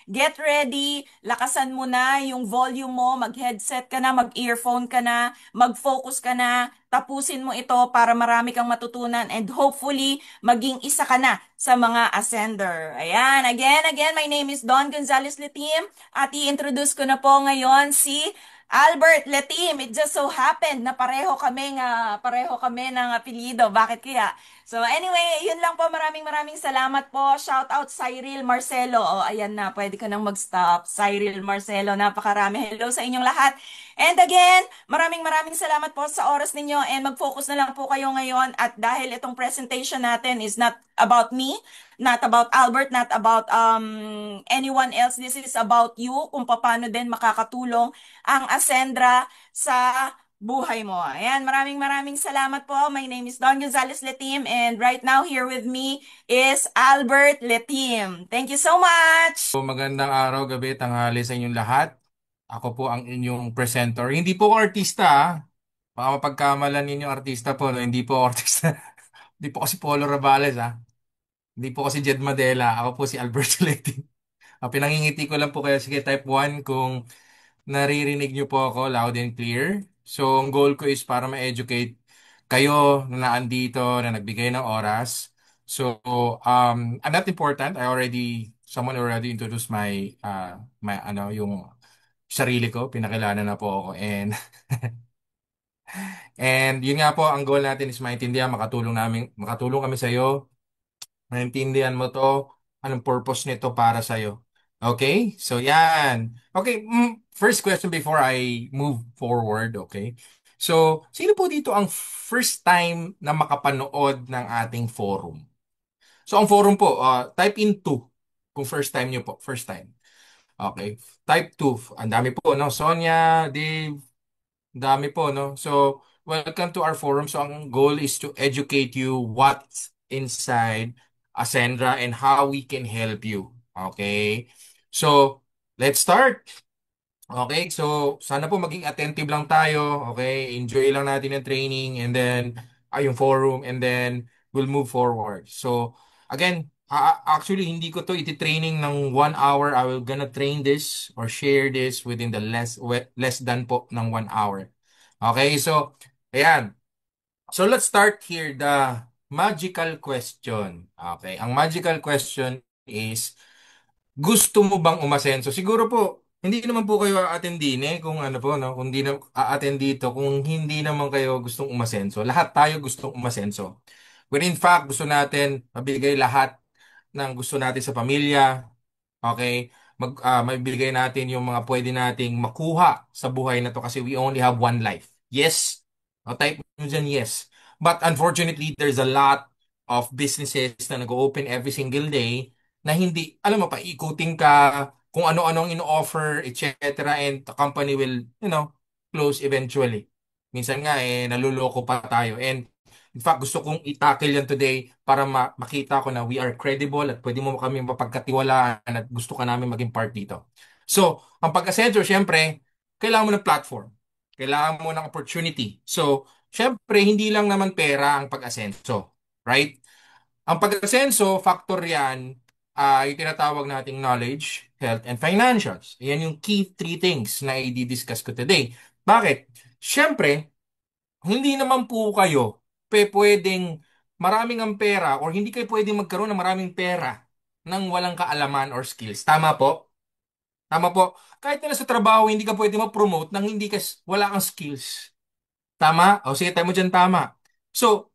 get ready, lakasan mo na yung volume mo, mag-headset ka na, mag-earphone ka na, mag-focus ka na, tapusin mo ito para marami kang matutunan and hopefully maging isa ka na sa mga ascender. Ayan, again, my name is Don Gonzalez Litim at i-introduce ko na po ngayon si Albert Letim. It just so happened na pareho kami ng apelyido. Bakit kaya? So anyway, yun lang po. Maraming salamat po. Shout out Cyril Marcelo. O ayan na, pwede ka nang mag-stop. Cyril Marcelo, napakarami. Hello sa inyong lahat. And again, maraming salamat po sa oras ninyo and mag-focus na lang po kayo ngayon at dahil itong presentation natin is not about me, not about Albert, not about anyone else. This is about you, kung paano din makakatulong ang Ascendra sa buhay mo. Ayan, maraming salamat po. My name is Don Gonzalez Letim and right now here with me is Albert Letim. Thank you so much! So, magandang araw, gabi, tanghali sa inyong lahat. Ako po ang inyong presenter. Hindi po ako artista, ah. Baka mapagkamalan ninyo artista po, no? Hindi po ako artista. Hindi po kasi Polo Rabales, ah. Hindi po kasi Jed Madela. Ako po si Alberto Letti. Pinangingiti ko lang po kayo. Sige, type 1 kung naririnig niyo po ako loud and clear. So, ang goal ko is para ma-educate kayo na naandito, na nagbigay ng oras. So, I'm not important. Someone already introduced yung sarili ko. Pinakilala na po ako. And yun nga po, ang goal natin is maintindihan, makatulong kami sa iyo. Maintindihan mo to, anong purpose nito para sa'yo. Okay? So, yan. Okay, first question before I move forward, okay? So, sino po dito ang first time na makapanood ng ating forum? So, ang forum po, type in 2 kung first time nyo po. First time. Okay. Type 2. Ang dami po, no? Sonia, Dave, ang dami po, no? So, welcome to our forum. So, ang goal is to educate you what's inside Ascendra and how we can help you. Okay? So, let's start. Okay, so sana po maging attentive lang tayo. Okay, enjoy lang natin yung training and then yung forum and then we'll move forward. So again, actually hindi ko to iti-training ng 1 hour. I will gonna train this or share this within the less than po ng 1 hour. Okay, so ayan. So let's start here the magical question. Okay, ang magical question is gusto mo bang umasenso? Siguro po, hindi naman po kayo a-attendin kung ano po, no? Kung hindi na a-attend dito, kung hindi naman kayo gustong umasenso. Lahat tayo gustong umasenso. When in fact, gusto natin mabigay lahat ng gusto natin sa pamilya, okay? Maibigay natin yung mga pwede nating makuha sa buhay na to kasi we only have one life. Yes? O type nyo dyan, yes. But unfortunately, there's a lot of businesses na nag-open every single day na hindi, alam mo pa, ikutin ka kung ano-ano ang ino-offer, etc. And the company will, close eventually. Minsan nga, naluloko pa tayo. And in fact, gusto kong itakil yan today para makita ko na we are credible at pwede mo kami mapagkatiwalaan at gusto ka namin maging part dito. So, ang pag-Accenture, syempre, kailangan mo ng platform. Kailangan mo ng opportunity. So, syempre, hindi lang naman pera ang pag-asenso. Right? Ang pag-asenso, factor yan, yung tinatawag nating knowledge, health, and financials. Yan yung key three things na i-discuss ko today. Bakit? Syempre, hindi naman po kayo pwedeng maraming ang pera or hindi kayo pwedeng magkaroon ng maraming pera nang walang kaalaman or skills. Tama po? Tama po. Kahit na sa trabaho, hindi ka pwede ma-promote nang hindi ka, wala kang skills. Tama? O sige, tayo mo dyan tama. So,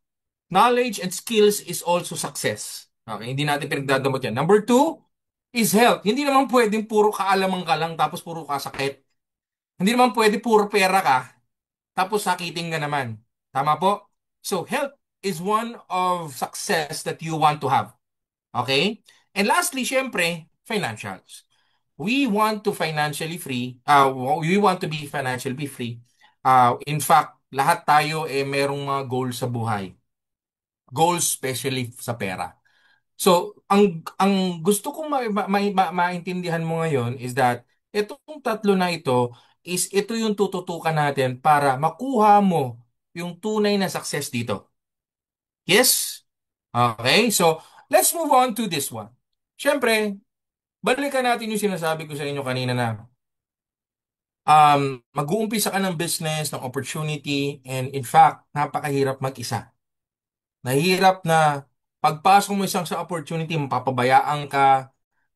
knowledge and skills is also success. Okay, hindi natin pinagdadamot yan. Number two is health. Hindi naman pwedeng puro kaalaman ka lang tapos puro kasakit. Hindi naman pwede puro pera ka tapos sakitin ka naman. Tama po? So, health is one of success that you want to have. Okay? And lastly, syempre, financials. We want to financially free. We want to be financially free. In fact, lahat tayo merong mga goals sa buhay. Goals especially sa pera. So, ang gusto kong maintindihan mo ngayon is that itong tatlo na ito is ito yung tututukan natin para makuha mo yung tunay na success dito. Yes? Okay, so let's move on to this one. Siyempre, balikan natin yung sinasabi ko sa inyo kanina na mag-uumpisa ka ng business, ng opportunity, and in fact, napakahirap mag-isa. Nahihirap na pagpasok mo isang sa opportunity, mapapabayaan ka,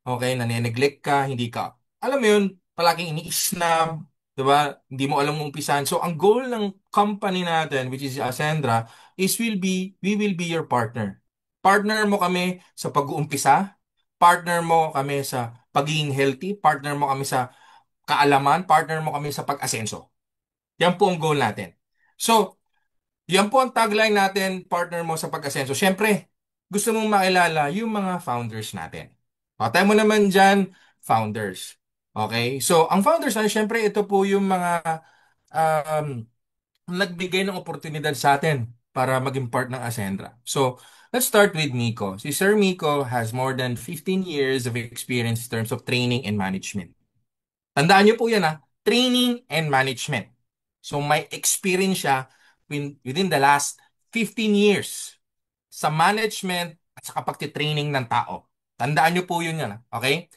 okay, nane-neglect ka, hindi ka, alam mo yun, palaging ini-snub, di ba? Hindi mo alam kung umpisahan. So, ang goal ng company natin, which is Ascendra, is we will be your partner. Partner mo kami sa pag-uumpisa, partner mo kami sa pagiging healthy, partner mo kami sa kaalaman, partner mo kami sa pag-asenso. Yan po ang goal natin. So, yan po ang tagline natin, partner mo sa pag-asenso. Siyempre, gusto mong makilala yung mga founders natin. Patay mo naman dyan, founders. Okay? So, ang founders na, siyempre, ito po yung mga um, nagbigay ng oportunidad sa atin para maging part ng Ascendra. So, let's start with Miko. Si Sir Miko has more than 15 years of experience in terms of training and management. Tandaan niyo po yan ha, training and management. So may experience siya within the last 15 years sa management at sa pagtitraining ng tao. Tandaan niyo po yun yan ha, okay?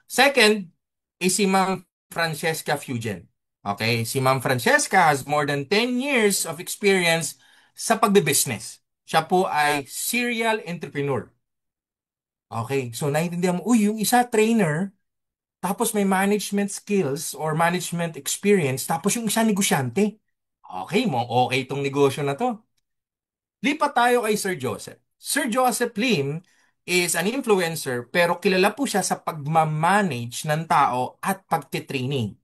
Second is si Ma'am Francesca Fugen. Okay, si Ma'am Francesca has more than 10 years of experience sa pagbe-business. Siya po ay serial entrepreneur. Okay, so naiintindihan mo, uy, yung isa trainer, tapos may management skills or management experience, tapos yung isa negosyante. Okay, mo okay itong negosyo na to. Lipat tayo kay Sir Joseph. Sir Joseph Lim is an influencer pero kilala po siya sa pagmamanage ng tao at pagtitraining.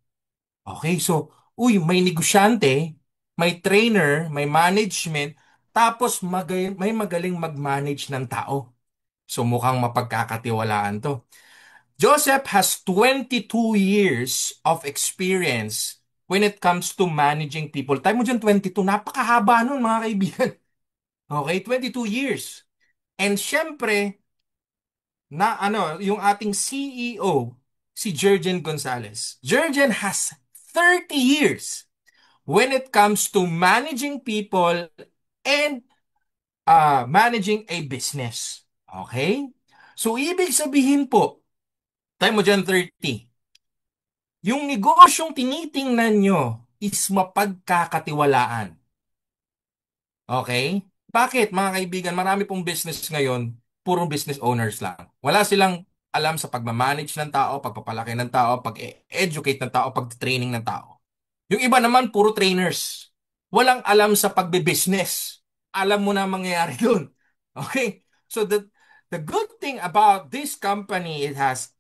Okay, so, uy, may negosyante, may trainer, may management, tapos may magaling mag-manage ng tao. So mukhang mapagkakatiwalaan to. Joseph has 22 years of experience when it comes to managing people. Time mo dyan 22, napakahaba nun mga kaibigan. Okay, 22 years. And syempre, yung ating CEO, si Jurgen Gonzalez. Jurgen has 30 years when it comes to managing people and managing a business. Okay? So, ibig sabihin po, time mo dyan 30. Yung negosyong tinitingnan nyo is mapagkakatiwalaan. Okay? Bakit, mga kaibigan, marami pong business ngayon, puro business owners lang. Wala silang alam sa pagmamanage ng tao, pagpapalaki ng tao, pag-educate ng tao, pag-training ng tao. Yung iba naman, puro trainers. Walang alam sa pagbe-business. Alam mo na ang mangyayari doon. Okay? So the good thing about this company, it has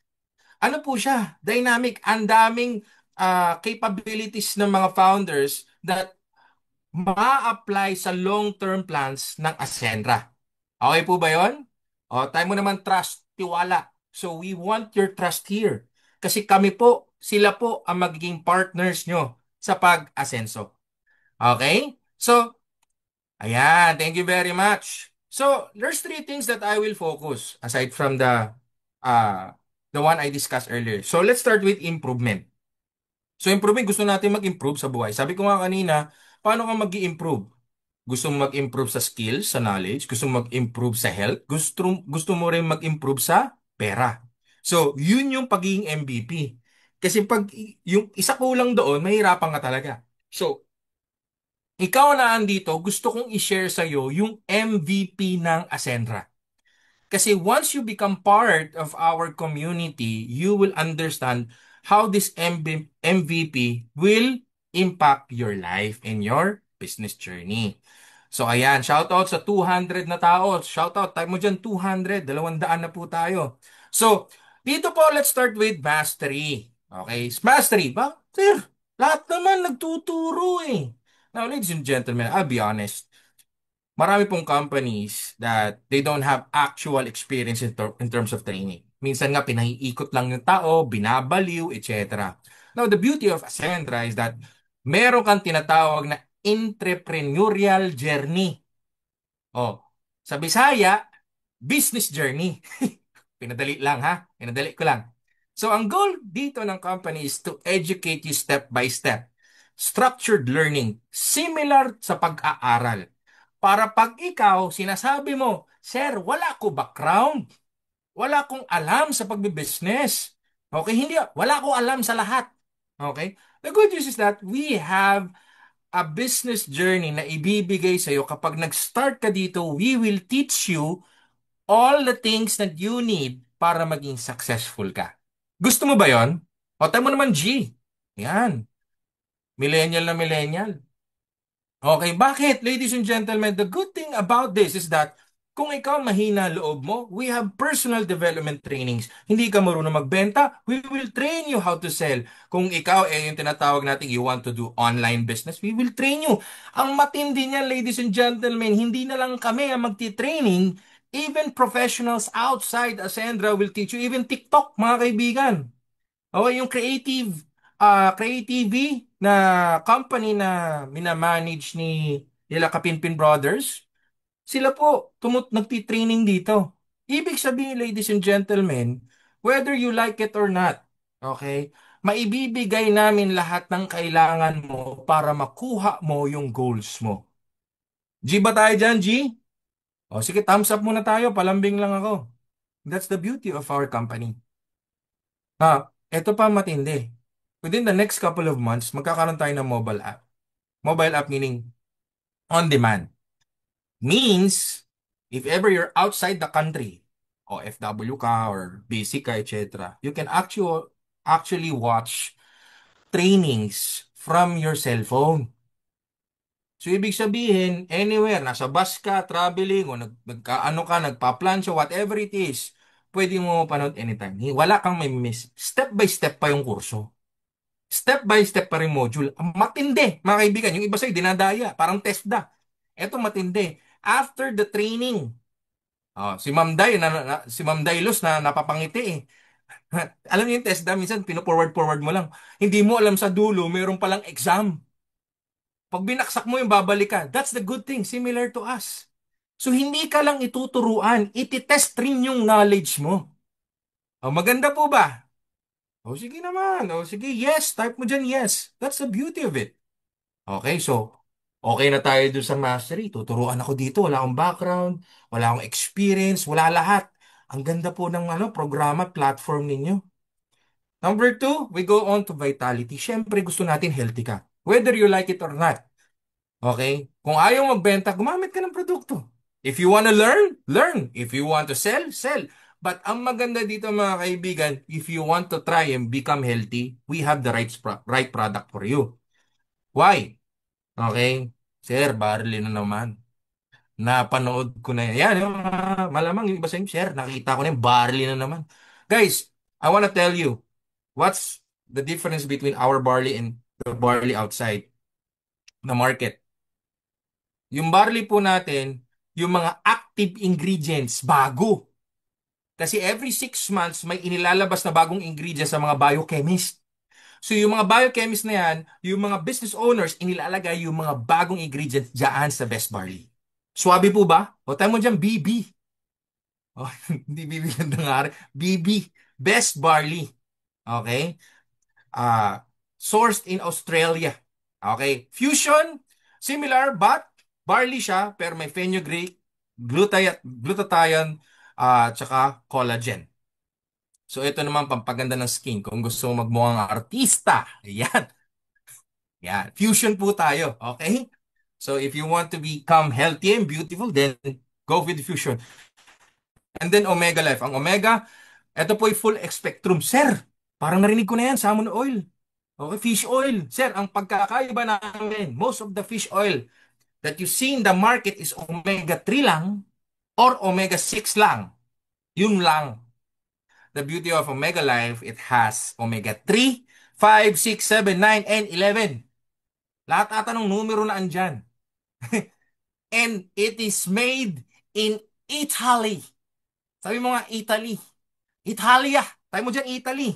ano po siya, dynamic, ang daming capabilities ng mga founders that ma-apply sa long-term plans ng Ascendra. Okay po ba yon? O, tayo mo naman trust, tiwala. So we want your trust here. Kasi kami po, sila po ang magiging partners nyo sa pag-asenso. Okay? So, ayan, thank you very much. So, there's three things that I will focus aside from uh, the one I discussed earlier. So, let's start with improvement. So, improvement, gusto natin mag-improve sa buhay. Sabi ko nga kanina, paano ka mag-improve? Gusto mo mag-improve sa skills, sa knowledge? Gusto mo mag-improve sa health? Gusto mo rin mag-improve sa pera? So, yun yung pagiging MVP. Kasi pag yung isa kulang doon, mahirapan ka talaga. So, ikaw na andito, gusto kong i-share sa iyo yung MVP ng Ascendra. Kasi once you become part of our community, you will understand how this MVP will impact your life and your business journey. So ayan, shoutout sa 200 na tao. Shoutout, tayo mo dyan 200, 200 na po tayo. So, dito po, let's start with mastery. Okay, mastery. Ba? Sir, lahat naman nagtuturo eh. Now, ladies and gentlemen, I'll be honest. Marami pong companies that they don't have actual experience in terms of training. Minsan nga pinaiikot lang yung tao, binabaliw, etc. Now, the beauty of Ascendra is that meron kang tinatawag na entrepreneurial journey. Oh, sa Bisaya, business journey. Pinadali lang ha, pinadali ko lang. So, ang goal dito ng company is to educate you step by step. Structured learning, similar sa pag-aaral. Para pag ikaw, sinasabi mo, Sir, wala ko background. Wala akong alam sa pagbibusiness. Okay, hindi, wala akong alam sa lahat. Okay? The good news is that we have a business journey na ibibigay sa'yo kapag nag-start ka dito, we will teach you all the things that you need para maging successful ka. Gusto mo ba yon? O, tayo mo naman, G. Yan. Millennial na millennial. Okay, bakit? Ladies and gentlemen, the good thing about this is that kung ikaw mahina loob mo, we have personal development trainings. Hindi ka marunong magbenta, we will train you how to sell. Kung ikaw yung tinatawag natin you want to do online business, we will train you. Ang matindi niyan, ladies and gentlemen, hindi na lang kami ang magti-training, even professionals outside Ascendra will teach you, even TikTok, mga kaibigan. Okay, yung Creative na company na minamanage ni nila Kapinpin Brothers, sila po nagtitraining dito. Ibig sabihin, ladies and gentlemen, whether you like it or not, okay, maibibigay namin lahat ng kailangan mo para makuha mo yung goals mo. G ba tayo dyan, G? O sige, thumbs up muna tayo, palambing lang ako. That's the beauty of our company. Eto pa matindi. Within the next couple of months, magkakaroon tayo ng mobile app. Mobile app meaning on demand. Means, if ever you're outside the country, OFW ka or busy ka, etc., you can actually watch trainings from your cell phone. So, ibig sabihin, anywhere, nasa bus ka, traveling, o nagkaano ka, nagpa-plancha, whatever it is, pwede mo mapanood anytime. Wala kang may miss. Step by step pa yung kurso. Step by step pa rin module. Ang matindi, mga kaibigan. Yung iba sa'yo, dinadaya. Parang TESDA. Eto matindi. After the training, si Ma'am Day, si Ma'am Daylos na napapangiti eh. Alam niyo yung TESDA, minsan pino-forward-forward mo lang. Hindi mo alam sa dulo, mayroon palang exam. Pag binaksak mo yung babalik ka. That's the good thing, similar to us. So hindi ka lang ituturuan, ititest rin yung knowledge mo. Maganda po ba? Sige naman. Sige, yes. Type mo dyan, yes. That's the beauty of it. Okay, so, okay na tayo dun sa mastery. Tuturuan ako dito. Wala akong background, wala akong experience, wala lahat. Ang ganda po ng programa, platform ninyo. Number two, we go on to vitality. Siyempre, gusto natin healthy ka. Whether you like it or not. Okay? Kung ayaw magbenta, gumamit ka ng produkto. If you wanna learn, learn. If you want to sell, sell. But ang maganda dito mga kaibigan, if you want to try and become healthy, we have the right product for you. Why? Okay? Sir, barley na naman. Napanood ko na yan. Yan, yung malamang yung iba sa inyo, sir, nakita ko na yung barley na naman. Guys, I wanna tell you, what's the difference between our barley and the barley outside the market? Yung barley po natin, yung mga active ingredients, bago. Kasi every 6 months, may inilalabas na bagong ingredients sa mga biochemist. So yung mga biochemist na yan, yung mga business owners, inilalagay yung mga bagong ingredients dyan sa best barley. Swabe po ba? O tayo mo dyan, BB. Oh, hindi BB ganda nga rin. BB, best barley. Okay? Ah, sourced in Australia. Okay? Fusion, similar but barley siya pero may fenugreek, glutathione, tsaka collagen. So ito naman pampaganda ng skin kung gusto mo magmukhang artista. Ayan. Yan. Fusion po tayo. Okay? So if you want to become healthy and beautiful, then go with fusion. And then Omega Life. Ang Omega, ito po ay full spectrum. Sir, parang narinig ko na yan, salmon oil. Okay, fish oil. Sir, ang pagkakaiba namin, most of the fish oil that you see in the market is omega 3 lang or omega 6 lang. Yun lang. The beauty of Omega Life, it has omega 3, 5, 6, 7, 9, and 11. Lahat ata ng numero na andyan. And it is made in Italy. Sabi mo nga, Italy. Italia. Tayo mo dyan, Italy.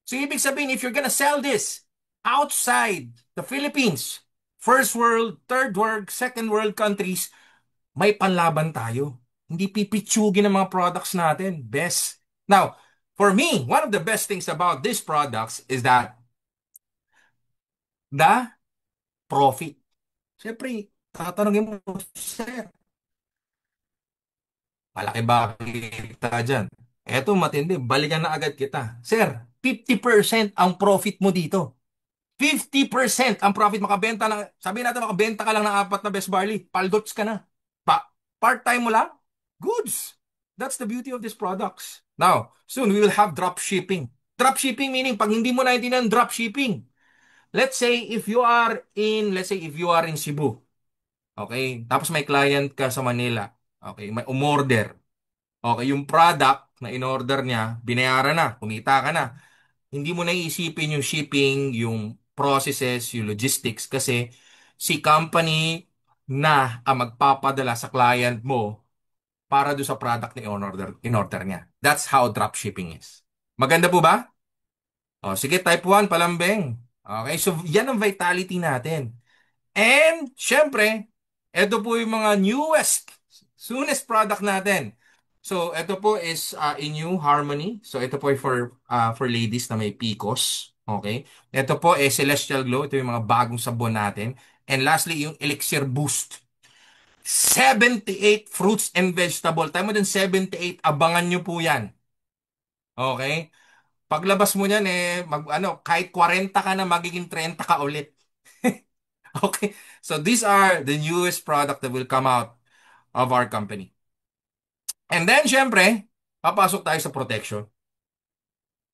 So, ibig sabihin, if you're gonna sell this outside the Philippines, first world, third world, second world countries, may panlaban tayo. Hindi pipitsugin ng mga products natin. Best. Now, for me, one of the best things about these products is that the profit. Siyempre, tatanungin mo, sir, malaki ba kita dyan? Eto matindi, balikan na agad kita. Sir, 50% ang profit mo dito. 50% ang profit makabenta ng, sabihin natin makabenta ka lang ng apat na best barley, paldots ka na. Part-time mo lang? Goods. That's the beauty of these products. Now, soon we will have drop shipping. Drop shipping meaning pag hindi mo naintindihan drop shipping. Let's say if you are in Cebu, okay? Tapos may client ka sa Manila. Okay, may umorder. Okay, yung product na in-order niya, binayaran na, kumita ka na. Hindi mo na iisipin yung shipping, yung processes, yung logistics kasi si company na ang magpapadala sa client mo para do sa product na in-order niya. That's how dropshipping is. Maganda po ba? O, sige, type 1, palambing. Okay, so yan ang vitality natin. And, syempre, ito po yung mga soonest product natin. So, ito po is Inu Harmony. So, ito po ay for ladies na may PCOS. Okay? Ito po ay Celestial Glow. Ito yung mga bagong sabon natin. And lastly, yung Elixir Boost. 78 fruits and vegetable. Tayo mo din 78. Abangan nyo po yan. Okay? Paglabas mo niyan kahit 40 ka na, magiging 30 ka ulit. Okay? So these are the newest product that will come out of our company. And then, syempre, papasok tayo sa protection.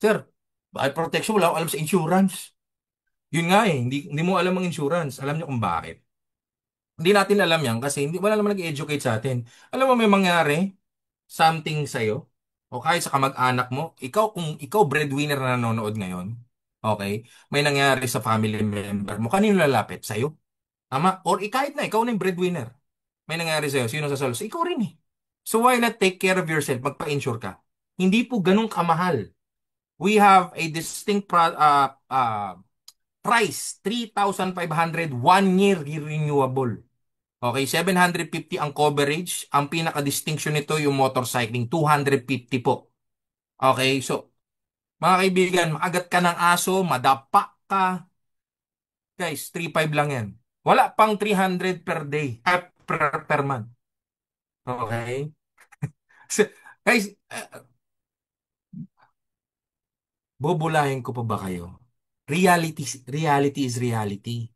Sir, bakit protection? Wala akong alam sa insurance. Yun nga hindi mo alam ang insurance. Alam niyo kung bakit. Hindi natin alam yan kasi wala naman nag-educate sa atin. Alam mo may mangyari, something sa'yo, o kahit sa kamag-anak mo, kung ikaw breadwinner na nanonood ngayon, okay, may nangyari sa family member mo, kanino lalapit? Sa'yo? Tama? Or kahit na, ikaw na yung breadwinner. May nangyari sa'yo, sino sa So, ikaw rin eh. So why not take care of yourself? Magpa-insure ka. Hindi po ganun kamahal. We have a distinct price, 3,500, 1 year renewable. Okay, 750 ang coverage. Ang pinaka-distinction nito yung motorcycling, 250 po. Okay, so mga kaibigan, maagat ka ng aso, madapa ka. Guys, 3,500 lang yan. Wala pang 300 per day, per month. Okay? So, guys, bubulahin ko pa ba kayo? Reality is reality.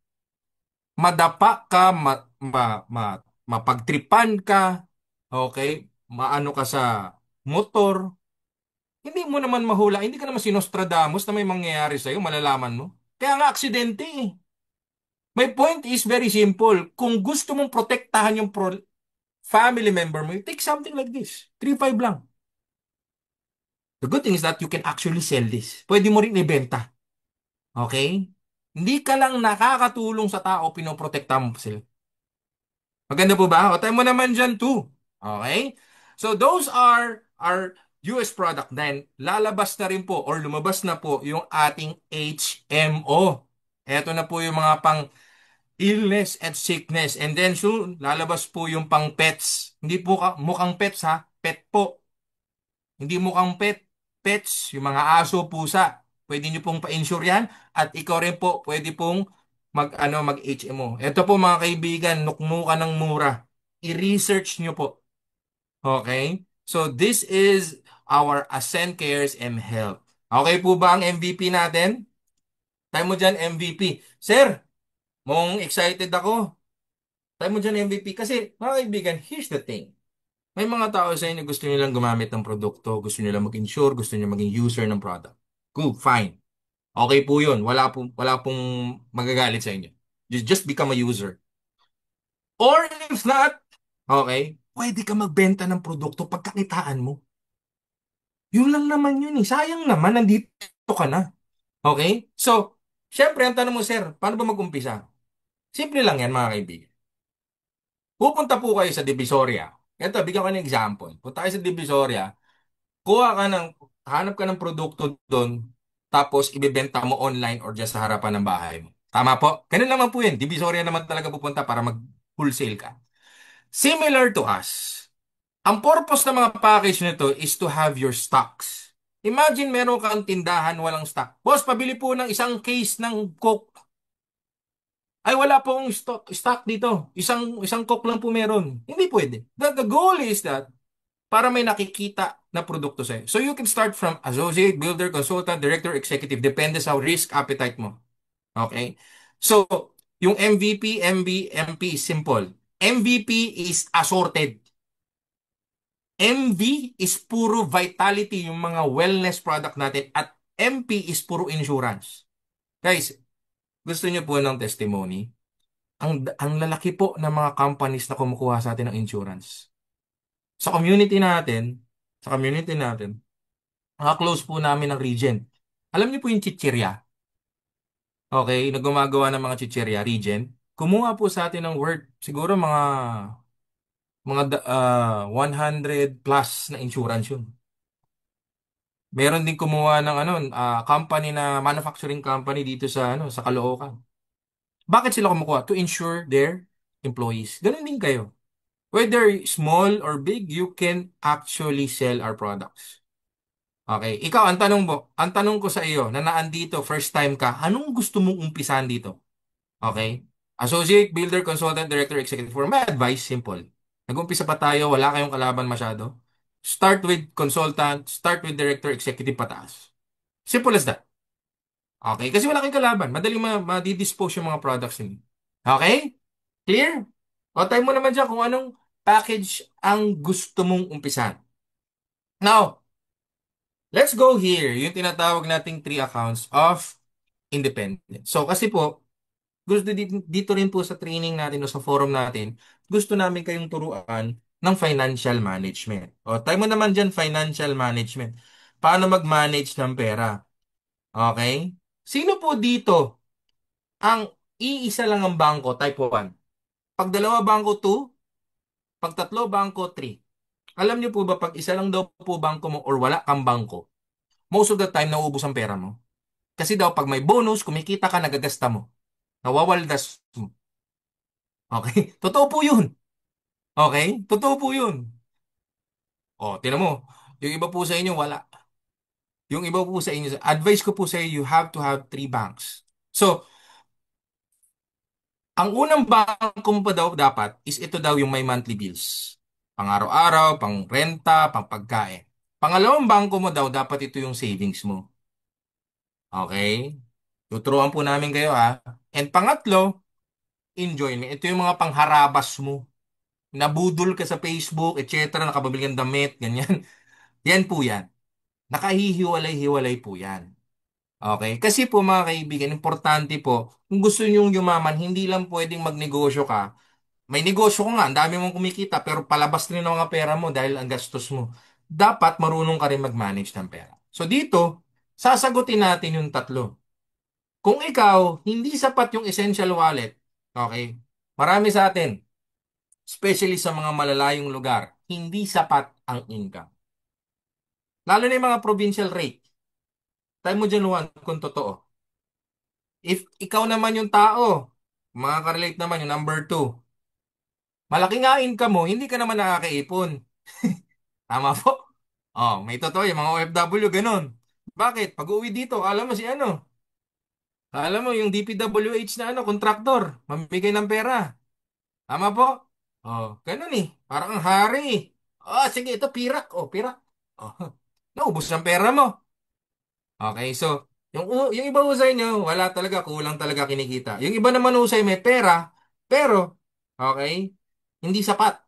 Madapa ka, mapagtripan ka, okay? Maano ka sa motor, hindi mo naman mahula, hindi ka naman sinostradamus na may mangyayari sa'yo, malalaman mo. Kaya nga aksidente eh. My point is very simple. Kung gusto mong protektahan yung family member mo, you take something like this. 3,500 lang. The good thing is that you can actually sell this. Pwede mo rin ibenta. Okay? Hindi ka lang nakakatulong sa tao, pinoprotektahan mo sila. Maganda po ba? O tayo mo naman dyan too. Okay? So those are our US product. Then lalabas na rin po or lumabas na po yung ating HMO. Ito na po yung mga pang illness and sickness. And then soon, lalabas po yung pang pets. Hindi po mukhang pets ha. Pet po. Hindi mukhang pets, yung mga aso, pusa. Pwede nyo pong pa-insure yan. At ikaw rin po, pwede pong mag-HMO. Ito po mga kaibigan, nuknukan ng mura. I-research nyo po. Okay? So this is our Ascend Cares and Health. Okay po ba ang MVP natin? Tayo mo dyan MVP. Sir, mong excited ako. Tayo mo dyan MVP. Kasi mga kaibigan, here's the thing. May mga tao sa inyo gusto nyo lang gumamit ng produkto, gusto nyo lang mag-insure, gusto nyo maging user ng product. Good, fine. Okay po yun. Wala pong magagalit sa inyo. Just become a user. Or if not, okay, pwede ka magbenta ng produkto pagkakitaan mo. Yun lang naman yun eh. Sayang naman, nandito ka na. Okay? So, syempre, ang tanong mo, sir, paano ba mag-umpisa? Simple lang yan, mga kaibigan. Pupunta po kayo sa Divisoria. Ito, bigyan ko ng example. Punta kayo sa Divisoria, kuha ka ng, hanap ka ng produkto doon, tapos ibebenta mo online or just sa harapan ng bahay mo. Tama po? Ganun naman po yun. Divisoria naman talaga pupunta para mag-wholesale ka. Similar to us. Ang purpose ng mga package nito is to have your stocks. Imagine meron kang tindahan walang stock. Boss, pabili po ng isang case ng Coke. Ay, wala pong stock dito. Isang Coke lang po meron. Hindi pwede. The goal is that para may nakikita na produkto sa'yo. So you can start from associate, builder, consultant, director, executive. Depende sa risk appetite mo. Okay? So, yung MVP, MB, MP is simple. MVP is assorted. MV is puro vitality, yung mga wellness product natin. At MP is puro insurance. Guys, gusto niyo po ng testimony? Ang lalaki po ng mga companies na kumukuha sa atin ng insurance. Sa community natin, sa community natin, mga close po namin ng Regent. Alam niyo po yung chichirya, okay, na gumagawa ng mga chichirya, Regent. Kumuha po sa atin ng worth, siguro mga 100 plus na insurance yun. Meron din kumuha ng company na manufacturing company dito sa Caloocan. Bakit sila kumukuha? To insure their employees. Ganun din kayo. Whether small or big, you can actually sell our products. Okay, ikaw ang tanong ko sa iyo na naandito first time ka, anong gusto mong umpisahan dito? Okay? Associate, builder, consultant, director, executive. For my advice, simple. Nag-umpisa pa tayo, wala kayong kalaban masyado. Start with consultant, start with director, executive pataas. Simple as that. Okay? Kasi wala kayong kalaban. Madaling ma-dispose yung mga products ninyo. Okay? Clear? O tayo mo naman dyan kung anong package ang gusto mong umpisahan. Now, let's go here. Yung tinatawag nating three accounts of independence. So, kasi po, dito rin po sa training natin o sa forum natin, gusto namin kayong turuan ng financial management. O, tayo mo naman dyan, financial management. Paano mag-manage ng pera? Okay? Sino po dito ang iisa lang ang bangko, type 1? Pag dalawa, bangko 2. Pag tatlo, bangko 3. Alam niyo po ba, pag isa lang daw po bangko mo or wala kang bangko, most of the time, nauubos ang pera mo. Kasi daw, pag may bonus, kumikita ka, nagagasta mo. Nawawaldas mo. Okay? Totoo po yun. Okay? Totoo po yun. O, tinan mo. Yung iba po sa inyo, wala. Yung iba po sa inyo, advice ko po sa inyo, you have to have three banks. So, ang unang bangko mo pa daw dapat is ito daw yung may monthly bills. Pang araw-araw, pang renta, pang pagkain. Pangalawang bangko mo daw, dapat ito yung savings mo. Okay? Tuturuan po namin kayo ha. And pangatlo, enjoyment. Ito yung mga pangharabas mo. Nabudol ka sa Facebook, etc. Nakababili kang damit, ganyan. Yan po yan. Nakahihiwalay-hiwalay po yan. Okay? Kasi po mga kaibigan, importante po, kung gusto nyong yumaman, hindi lang pwedeng magnegosyo ka. May negosyo ko nga, ang dami mong kumikita, pero palabas rin ang mga pera mo dahil ang gastos mo. Dapat marunong ka rin mag-manage ng pera. So dito, sasagutin natin yung tatlo. Kung ikaw, hindi sapat yung essential wallet, okay, marami sa atin, especially sa mga malalayong lugar, hindi sapat ang income. Lalo na yung mga provincial rate. Tayo mo dyan, Juan, kung totoo. If ikaw naman yung tao, makaka-relate naman yung number two, malaki nga income mo, hindi ka naman nakakaipon. Tama po? Oh, may totoo yung mga OFW, ganun. Bakit? Pag uwi dito, alam mo si ano? Alam mo, yung DPWH na kontraktor, mamigay ng pera. Tama po? Oh, ganun eh. Parang ang hari. Oh, sige, ito pirak. Oh, pirak. Oh, naubos ang pera mo. Okay, so, yung iba usay nyo, wala talaga, kulang talaga kinikita. Yung iba naman usay may pera, pero, okay, hindi sapat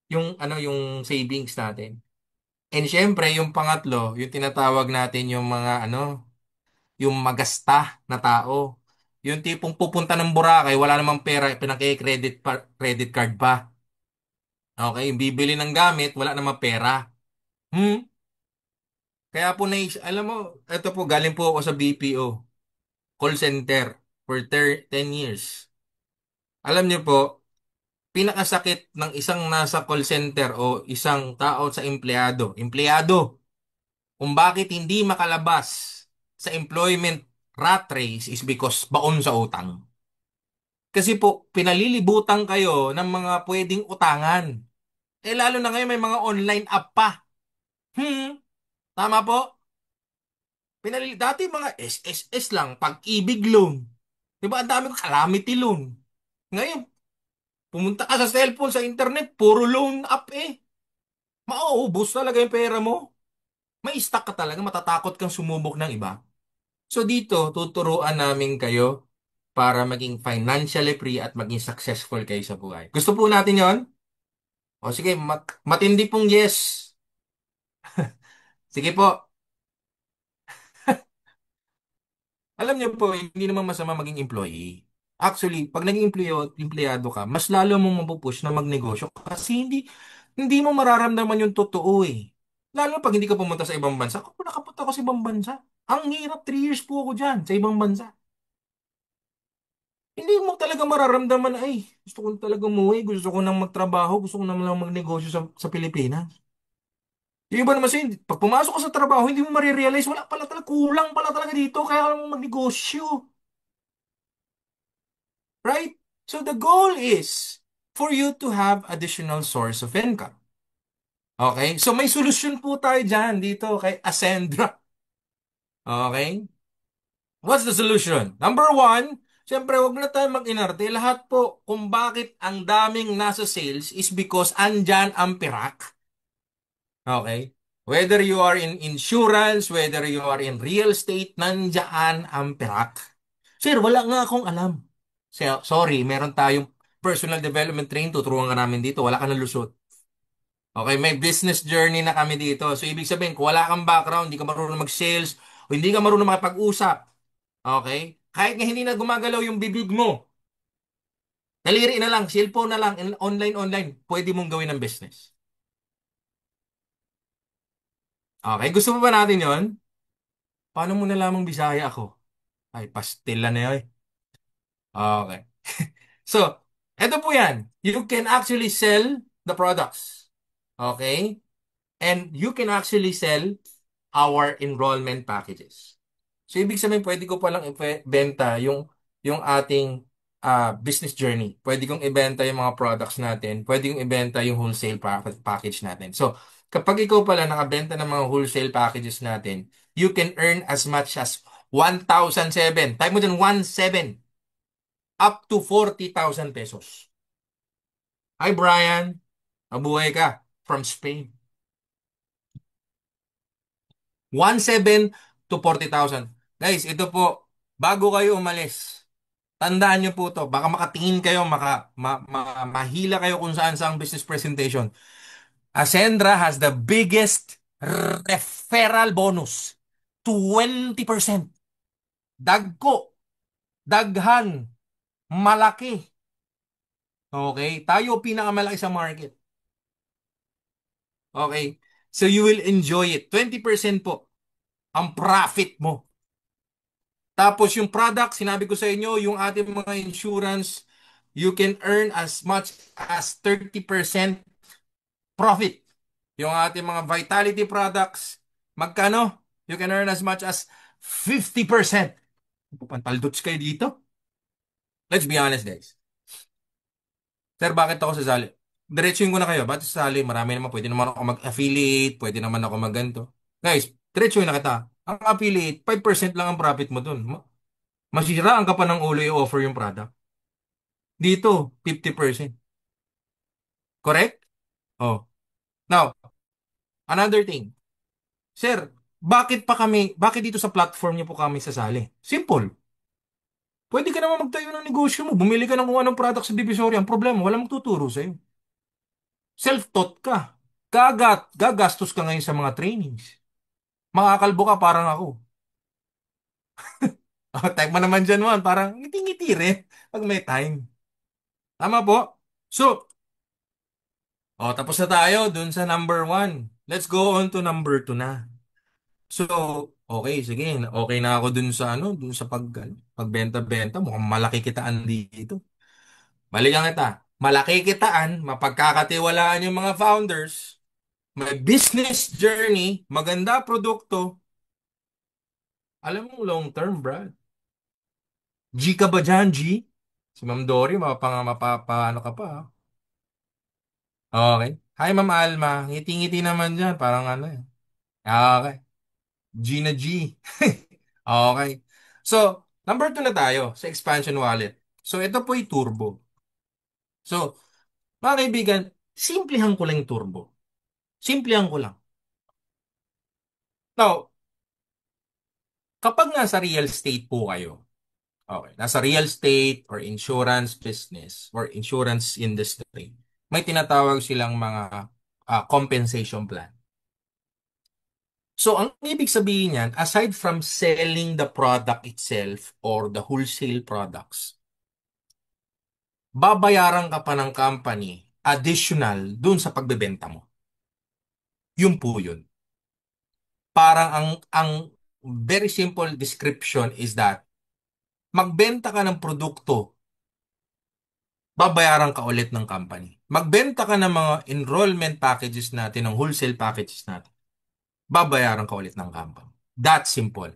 yung savings natin. And syempre, yung pangatlo, yung tinatawag natin yung mga yung magasta na tao. Yung tipong pupunta ng Boracay, wala namang pera, credit card pa. Okay, bibili ng gamit, wala namang pera. Hmm? Kaya po alam mo, ito po, galing po ako sa BPO, call center, for 10 years. Alam niyo po, pinakasakit ng isang nasa call center o isang tao sa empleyado, kung bakit hindi makalabas sa employment rat race is because baon sa utang. Kasi po, pinalilibutan kayo ng mga pwedeng utangan. Eh lalo na ngayon may mga online app pa. Hmm, tama po? Dati mga SSS lang, pag-ibig loan. Di ba? Ang dami ko calamity loan. Ngayon, pumunta ka sa cellphone, sa internet, puro loan app eh. Mauubos talaga yung pera mo. may stock ka talaga, matatakot kang sumubok ng iba. So dito, tuturuan namin kayo para maging financially free at maging successful kayo sa buhay. Gusto po natin yon? O sige, matindi pong yes. Sige po. Alam niyo po, hindi naman masama maging employee. Actually, pag naging empleyado ka, mas lalo mong mapupush na magnegosyo kasi hindi mo mararamdaman yung totoo eh. Lalo pag hindi ka pumunta sa ibang bansa. Ako nakapunta ako sa ibang bansa. Ang hirap, 3 years po ako dyan sa ibang bansa. Hindi mo talaga mararamdaman, ay, gusto ko talaga umuwi, gusto ko nang magtrabaho, gusto ko nang lang magnegosyo sa Pilipinas. Yung iba naman sa'yo, pag pumasok ka sa trabaho, hindi mo marirealize, wala pala talaga, kulang pala talaga dito, kaya alam mo magnegosyo. Right? So the goal is for you to have additional source of income. Okay? So may solusyon po tayo dyan dito kay Ascendra. Okay? What's the solution? Number one, siyempre wag na tayo mag-inarte. Lahat po kung bakit ang daming nasa sales is because andyan ang pirak. Okay? Whether you are in insurance, whether you are in real estate, nandyan ang pirak. Sir, wala nga akong alam. Sorry, meron tayong personal development training, tuturuan ka namin dito, wala ka na lusot. Okay, may business journey na kami dito. So, ibig sabihin, kung wala kang background, hindi ka marunong mag-sales, o hindi ka marunong makipag-usap, okay? Kahit nga hindi na gumagalaw yung bibig mo, daliri na lang, cellphone na lang, online, pwede mong gawin ng business. Okay, gusto mo ba natin yon? Paano mo nalamang Bisaya ako? Ay, pastila na yun. Okay. So, eto po yan. You can actually sell the products. Okay? And you can actually sell our enrollment packages. So, ibig sabihin, pwede ko palang ibenta yung ating business journey. Pwede kong ibenta yung mga products natin. Pwede kong ibenta yung wholesale package natin. So, kapag ikaw pala nakabenta ng mga wholesale packages natin, you can earn as much as 1,007. Type mo dyan, 1,700 up to 40,000 pesos. Hi Brian, mabuhay ka from Spain. 1,700 to 40,000. Guys, ito po, bago kayo umalis, tandaan nyo po to, baka makatingin kayo, mahila kayo kung saan sa business presentation. Ascendra has the biggest referral bonus. 20%. Dagko, daghan, malaki. Okay? Tayo pinakamalaki sa market. Okay? So you will enjoy it. 20% po ang profit mo. Tapos yung product, sinabi ko sa inyo, yung ating mga insurance, you can earn as much as 30% profit. Yung ating mga vitality products, magkano? You can earn as much as 50%. Pantaldots kayo dito. Let's be honest, guys. Sir, bakit ako sasali? Diretsuhin ko na kayo. Bakit sasali? Marami naman. Pwede naman ako mag-affiliate. Pwede naman ako mag-ganto. Guys, diretsuhin na kita. Ang affiliate, 5% lang ang profit mo dun. Masisiraan ka pa ng ulo i-offer yung product. Dito, 50%. Correct? Oh. Now, another thing. Sir, bakit dito sa platform niyo po kami sasali? Simple. Pwede ka naman magtayo ng negosyo mo. Bumili ka ng kung anong product sa Divisoria. Ang problema, walang magtuturo sa'yo. Self-taught ka. Gagastos ka ngayon sa mga trainings. Makakalbo ka parang ako. Type mo naman dyan, man. Parang ngiti-ngiti rin pag may time. Tama po? So, tapos na tayo dun sa number one. Let's go on to number two na. So, okay, sige. Okay na ako dun sa dun sa pagbenta-benta. Mukhang malaki kitaan dito. Balikan kita. Malaki kitaan, mapagkakatiwalaan yung mga founders, may business journey, maganda produkto. Alam mo, long term, Brad. G ka ba dyan, G? Si Ma'am Dory, ano ka pa, ha? Okay. Hi, Ma'am Alma. Ngiti-ngiti naman dyan. Parang ano eh. Okay. G na G. Okay. So, number two na tayo sa expansion wallet. So, ito po yung turbo. So, mga kaibigan, simplihan ko lang yung turbo. Simplihan ko lang. Now, kapag nasa real estate po kayo, okay, nasa real estate or insurance business or insurance industry, may tinatawag silang mga compensation plan. So, ang ibig sabihin niyan, aside from selling the product itself or the wholesale products, babayaran ka pa ng company additional dun sa pagbebenta mo. Yun po yun. Parang ang very simple description is that magbenta ka ng produkto, babayaran ka ulit ng company. Magbenta ka ng mga enrollment packages natin, ng wholesale packages natin, babayaran ka ulit ng company. That simple.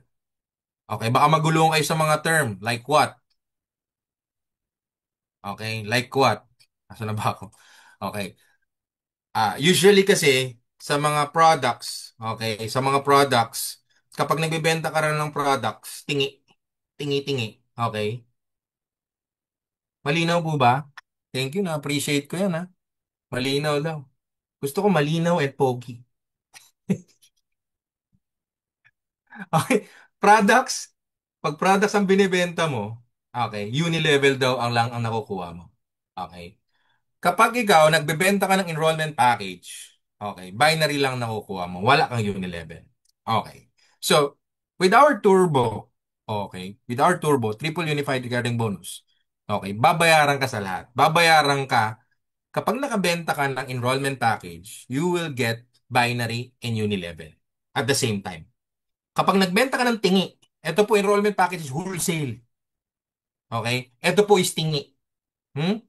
Okay, baka magulong kayo sa mga term. Like what? Okay, like what? Asa na ba ako? Okay. Usually kasi sa mga products, okay, sa mga products, kapag nagbebenta ka rin ng products, tingi, okay? Malinaw po ba? Thank you, na-appreciate ko yan, ha? Malinaw daw. Gusto ko malinaw at pogi. Okay, products, pag products ang binibenta mo, okay, uni-level daw ang lang ang nakukuha mo. Okay. Kapag ikaw nagbebenta ka ng enrollment package, okay, binary lang nakukuha mo, wala kang uni-level. Okay. So, with our turbo, okay, with our turbo, triple unified recurring bonus, okay, babayaran ka sa lahat. Babayaran ka, kapag nakabenta ka ng enrollment package, you will get binary and uni-level at the same time. Kapag nagbenta ka ng tingi, ito po enrollment package is wholesale. Okay? Ito po is tingi. Hmm?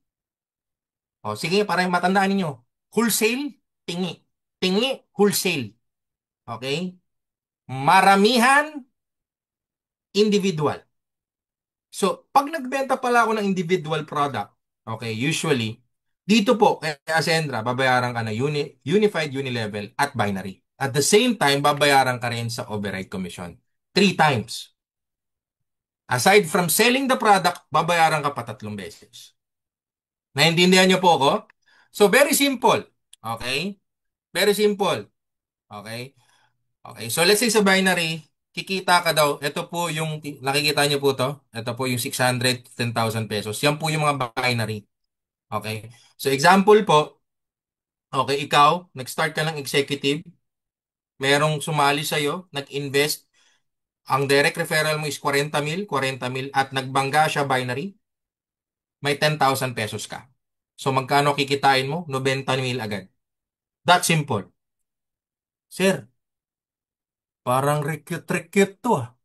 O, sige, para matandaan ninyo. Wholesale, tingi. Tingi, wholesale. Okay? Maramihan, individual. So, pag nagbenta pala ako ng individual product, okay, usually, dito po, kay Ascendra, babayaran ka na unified, unilevel, at binary. At the same time, babayaran ka rin sa override commission. 3 times. Aside from selling the product, babayaran ka pa 3 beses. Naintindihan niyo po ako? So, very simple. Okay? Very simple. Okay? Okay. So, let's say sa binary, kikita ka daw, ito po yung, nakikita niyo po to, ito po yung 610,000 pesos. Yan po yung mga binary. Okay? So, example po, okay, ikaw, nag-start ka ng executive, merong sumali sa'yo, nag-invest, ang direct referral mo is 40 mil at nagbangga siya binary, may 10,000 pesos ka. So magkano kikitain mo? 90 mil agad. That simple. Sir, parang recute to ah.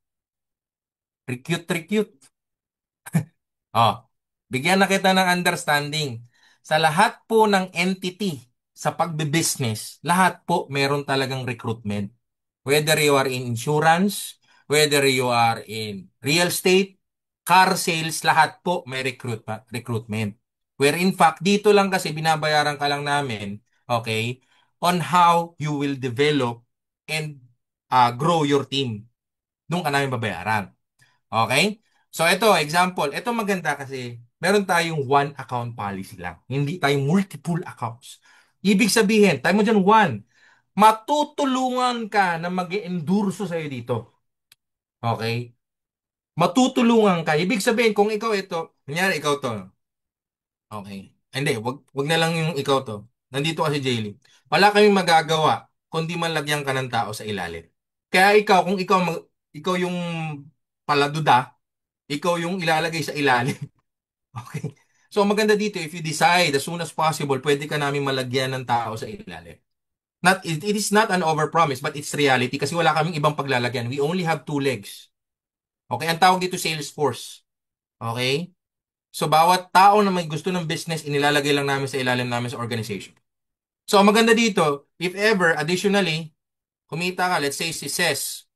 Recute. Oh, bigyan na kita ng understanding. Sa lahat po ng entity sa pagbe-business, lahat po meron talagang recruitment. Whether you are in insurance, whether you are in real estate, car sales, lahat po may recruitment. Where in fact, dito lang kasi binabayaran ka lang namin, okay, on how you will develop and grow your team. Doon ka namin babayaran. Okay? So ito, example. Ito maganda kasi meron tayong one account policy lang. Hindi tayong multiple accounts. Ibig sabihin, tayo mo dyan one, matutulungan ka na mag-endurso sa'yo dito. Okay? Matutulungan ka. Ibig sabihin, kung ikaw ito, kunyari ikaw to. Okay. Hindi, wag na lang yung ikaw to. Nandito kasi Jaylee. Wala kaming magagawa kundi malagyan ka ng tao sa ilalim. Kaya ikaw, kung ikaw yung paladuda, ikaw yung ilalagay sa ilalim. Okay. So, maganda dito, if you decide as soon as possible, pwede ka namin malagyan ng tao sa ilalim. It is not an overpromise, but it's reality kasi wala kaming ibang paglalagyan. We only have 2 legs. Okay, ang tawag dito Salesforce. Okay? So, bawat tao na may gusto ng business, inilalagay lang namin sa ilalim namin sa organization. So, ang maganda dito, if ever, additionally, kumita ka, let's say si Ces.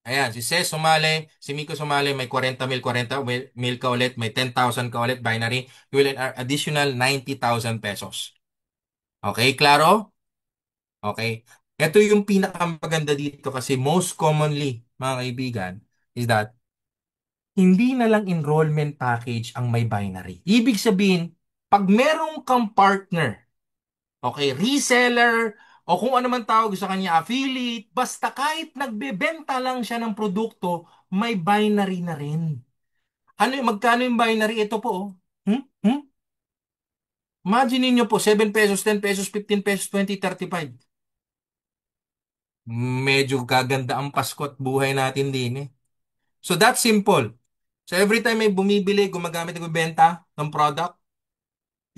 Ayan, si Ces sumali, si Miko sumali, may 40 mil, 40 mil ka ulit, may 10,000 ka ulit, binary, you will earn additional 90,000 pesos. Okay, klaro? Okay. Ito yung pinakamaganda dito kasi most commonly, mga kaibigan, is that hindi na lang enrollment package ang may binary. Ibig sabihin, pag meron kang partner, okay, reseller o kung ano man tawag sa kanya, affiliate, basta kahit nagbebenta lang siya ng produkto, may binary na rin. Magkano yung binary? Ito po, oh. Hmm? Hmm? Imagine niyo po, 7 pesos, 10 pesos, 15 pesos, 20, 35. Medyo gaganda ang Pasko at buhay natin din eh. So that's simple. So every time may bumibili, gumagamit, nagbebenta ng product,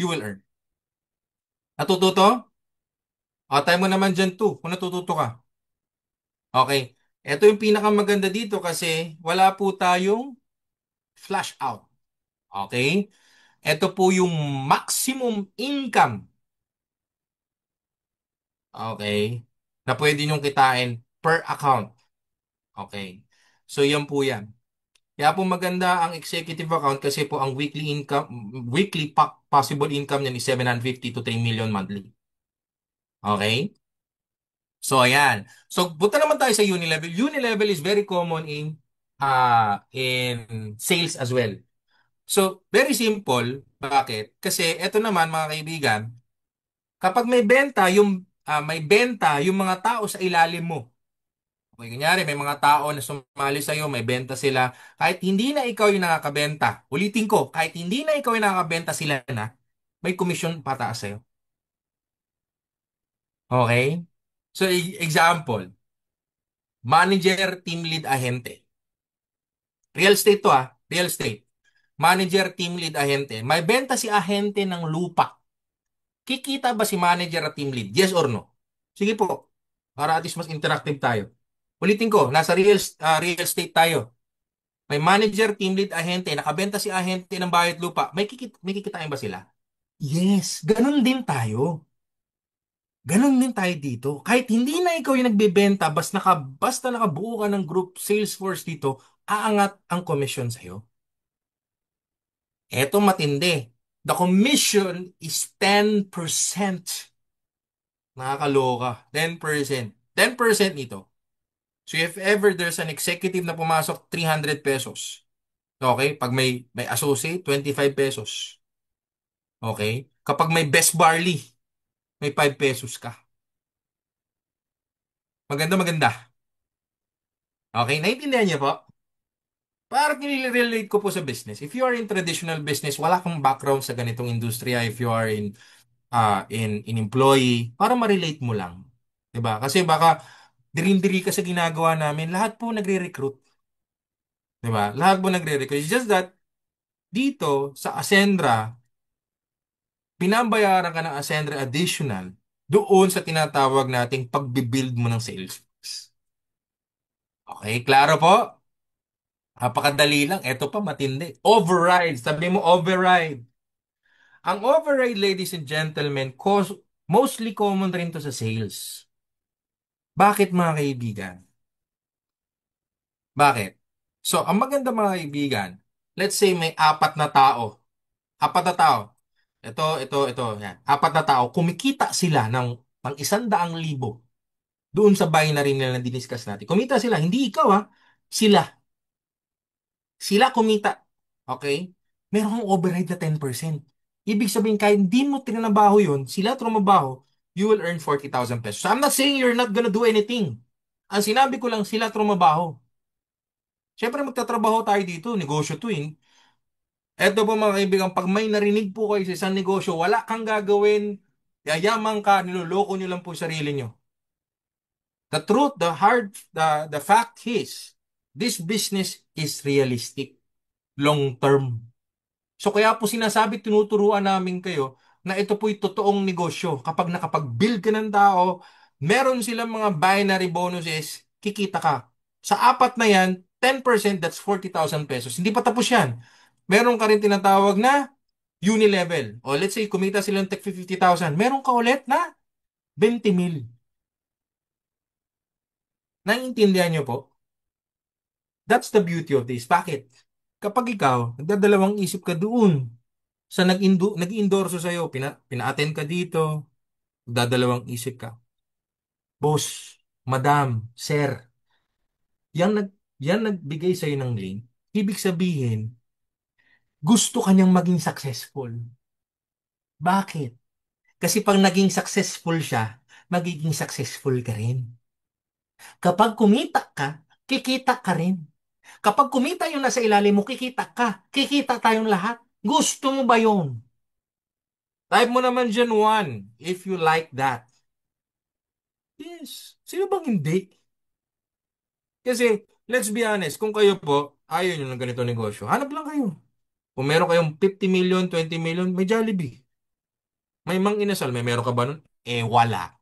you will earn. Natututo? O, tayo mo naman dyan too, kung natututo ka. Okay. Ito yung pinakamaganda dito kasi wala po tayong flash out. Okay? Ito po yung maximum income. Okay? Na pwede nyong kitain per account. Okay. So yan po yan. Kaya po maganda ang executive account kasi po ang weekly income, possible income niyan is 750 to 3 million monthly. Okay? So ayan. So punta naman tayo sa Unilevel. Unilevel is very common in sales as well. So very simple. Bakit? Kasi eto naman mga kaibigan, kapag may benta yung mga tao sa ilalim mo. Okay, kunyari, may mga tao na sumali sa'yo, may benta sila. Kahit hindi na ikaw yung nakakabenta, ulitin ko, kahit hindi na ikaw yung nakakabenta sila na, may komisyon pataas sa'yo. Okay? So, example, manager, team lead, ahente. Real estate to ah, real estate. Manager, team lead, ahente. May benta si ahente ng lupa. Kikita ba si manager at team lead? Yes or no? Sige po, para at least mas interactive tayo. Ulitin ko, nasa real estate tayo. May manager, team lead, ahente. Nakabenta si ahente ng bayad lupa. May kikitain ba sila? Yes, ganun din tayo. Ganun din tayo dito. Kahit hindi na ikaw yung nagbebenta, basta nakabuo ka ng group Salesforce dito, aangat ang commission sa'yo. Eto matindi. The commission is 10%. Nakakaloka. 10%. 10% ito. So if ever there's an executive na pumasok, 300 pesos. Okay? Pag may associate, 25 pesos. Okay? Kapag may best barley, may 5 pesos ka. Maganda, maganda. Okay? Naintindihan niyo po? Parang nilirelate ko po sa business. If you are in traditional business, wala kang background sa ganitong industriya. If you are in employee, para ma-relate mo lang. 'Di ba? Kasi baka dirin-diri ka sa ginagawa namin, lahat po nagre-recruit. 'Di ba? Lahat po nagre-recruit. It's just that dito sa Ascendra, binabayaran ka ng Ascendra additional doon sa tinatawag nating pagbibuild mo ng sales force. Okay, klaro po? Napakadali lang. Ito pa matindi. Override. Sabi mo override. Ang override, ladies and gentlemen, mostly common rin to sa sales. Bakit mga kaibigan? Bakit? So, ang maganda mga kaibigan, let's say may apat na tao. Apat na tao. Ito, yan. Apat na tao. Kumikita sila ng 100,000 doon sa binary nila na diniscuss natin. Kumita sila. Hindi ikaw ha. Sila. Sila kumita. Okay? Meron kang override na 10%. Ibig sabihin, kahit hindi mo tinanabaho yun, sila trumabaho, you will earn 40,000 pesos. So I'm not saying you're not gonna do anything. Ang sinabi ko lang, sila trumabaho. Siyempre, magtatrabaho tayo dito. Negosyo to eh. Eto po mga kaibigan, pag may narinig po kayo sa isang negosyo, wala kang gagawin, yayaman ka, niloloko nyo lang po sarili nyo. The truth, the fact is, this business is realistic, long term. So kaya po sinasabi, tinuturuan namin kayo na ito po'y totoong negosyo. Kapag nakapag-build ka ng tao, meron silang mga binary bonuses, kikita ka. Sa apat na yan, 10%, that's 40,000 pesos. Hindi pa tapos yan. Meron ka rin tinatawag na unilevel. O let's say, kumita silang tech 50,000. Meron ka ulit na 20 mil. Naiintindihan nyo po? That's the beauty of this. Bakit? Kapag ikaw, nagdadalawang isip ka doon sa nag-endorso sa'yo, pina-attend ka dito, nagdadalawang isip ka. Boss, madam, sir, yan nagbigay sa'yo ng link. Ibig sabihin, gusto kanyang maging successful. Bakit? Kasi pag naging successful siya, magiging successful ka rin. Kapag kumita ka, kikita ka rin. Kapag kumita yung nasa ilalim mo, kikita ka. Kikita tayong lahat. Gusto mo ba yun? Type mo naman dyan one, if you like that. Yes. Sino bang hindi? Kasi, let's be honest, kung kayo po, ayaw nyo ng ganito negosyo, hanap lang kayo. Kung meron kayong 50 million, 20 million, may Jollibee. May Mang Inasal, may meron ka ba nun? Eh, wala.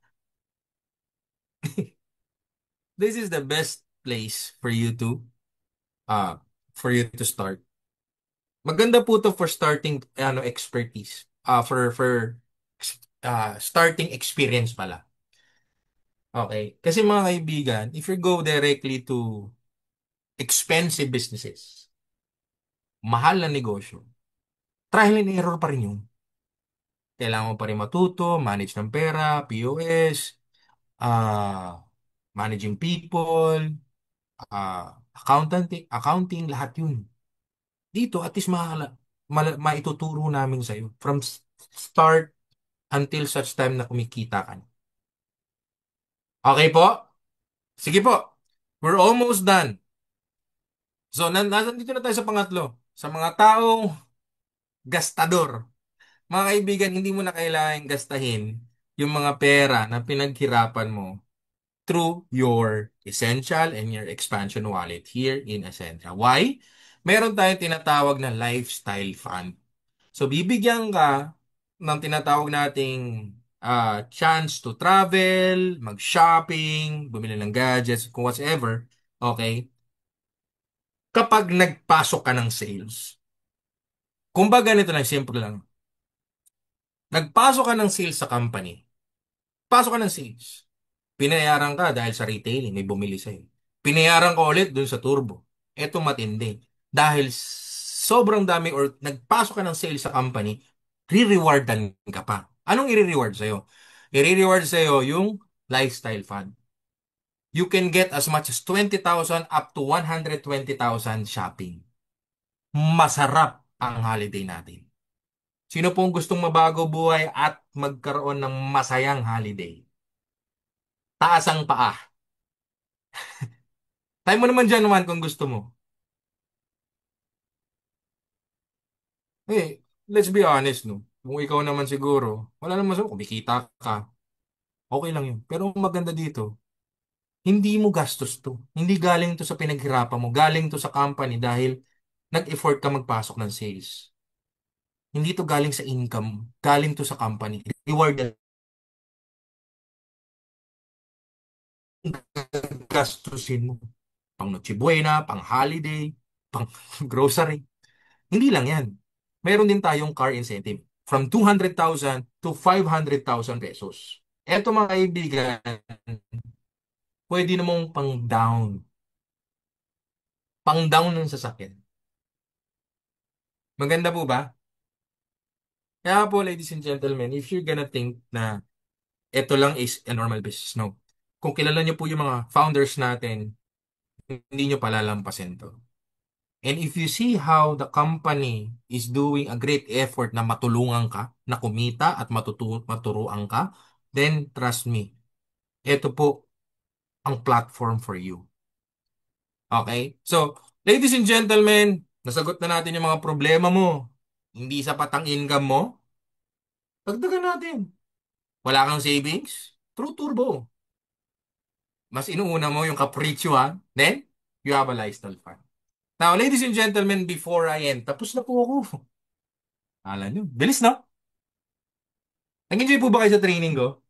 This is the best place uh, for you to start. Maganda po to for starting expertise. For starting experience pala. Okay? Kasi mga kaibigan, if you go directly to expensive businesses, mahal na negosyo, trial and error pa rin yun. Kailangan mo pa rin matuto, manage ng pera, POS, managing people, accounting, lahat yun. Dito, at least maituturo namin sa'yo from start until such time na kumikita ka na. Okay po? Sige po. We're almost done. So, nandito na tayo sa pangatlo. Sa mga taong gastador. Mga kaibigan, hindi mo na kailangan gastahin yung mga pera na pinaghirapan mo through your Essential and your Expansion wallet here in Essentia. Why? Meron tayong tinatawag na lifestyle fund. So, bibigyan ka ng tinatawag nating chance to travel, mag-shopping, bumili ng gadgets, kung whatever. Okay? Kapag nagpasok ka ng sales. Kumbaga ganito lang, simple lang. Nagpasok ka ng sales sa company. Pasok ka ng sales. Pinayaran ka dahil sa retailing, may bumili sa'yo. Pinayaran ka ulit dun sa turbo. Eto matindi. Dahil sobrang dami or nagpasok ka ng sales sa company, re-rewardan ka pa. Anong i-reward sa'yo? I-reward sa'yo yung lifestyle fund. You can get as much as 20,000 up to 120,000 shopping. Masarap ang holiday natin. Sino pong gustong mabago buhay at magkaroon ng masayang holiday? Taas ang paa. Tayo mo naman dyan naman kung gusto mo. Eh, let's be honest, no? Kung ikaw naman siguro, wala naman sa kumikita ka. Okay lang yun. Pero ang maganda dito, hindi mo gastos to. Hindi galing to sa pinaghirapan mo. Galing to sa company dahil nag-effort ka magpasok ng sales. Hindi to galing sa income. Galing to sa company. Reward gastusin mo. Pang Noche Buena, pang holiday, pang grocery. Hindi lang yan. Meron din tayong car incentive from 200,000 to 500,000 pesos. Eto mga kaibigan, pwede namang pang-down. Pang-down ng sasakyan. Maganda po ba? Kaya po, ladies and gentlemen, if you're gonna think na ito lang is a normal business, no. Kung kilala niyo po yung mga founders natin, hindi niyo palalampasin to. And if you see how the company is doing a great effort na matulungan ka, na kumita at maturuan ka, then trust me, ito po ang platform for you. Okay? So, ladies and gentlemen, nasagot na natin yung mga problema mo. Hindi sapat ang income mo, dagdagan natin. Wala kang savings? True Turbo. Mas inuuna mo yung kapritsyohan, then you have a lifestyle fund. Now, ladies and gentlemen, before I end, tapos na po ako. Alam nyo, bilis no? Nag-enjoy po ba kayo sa training ko?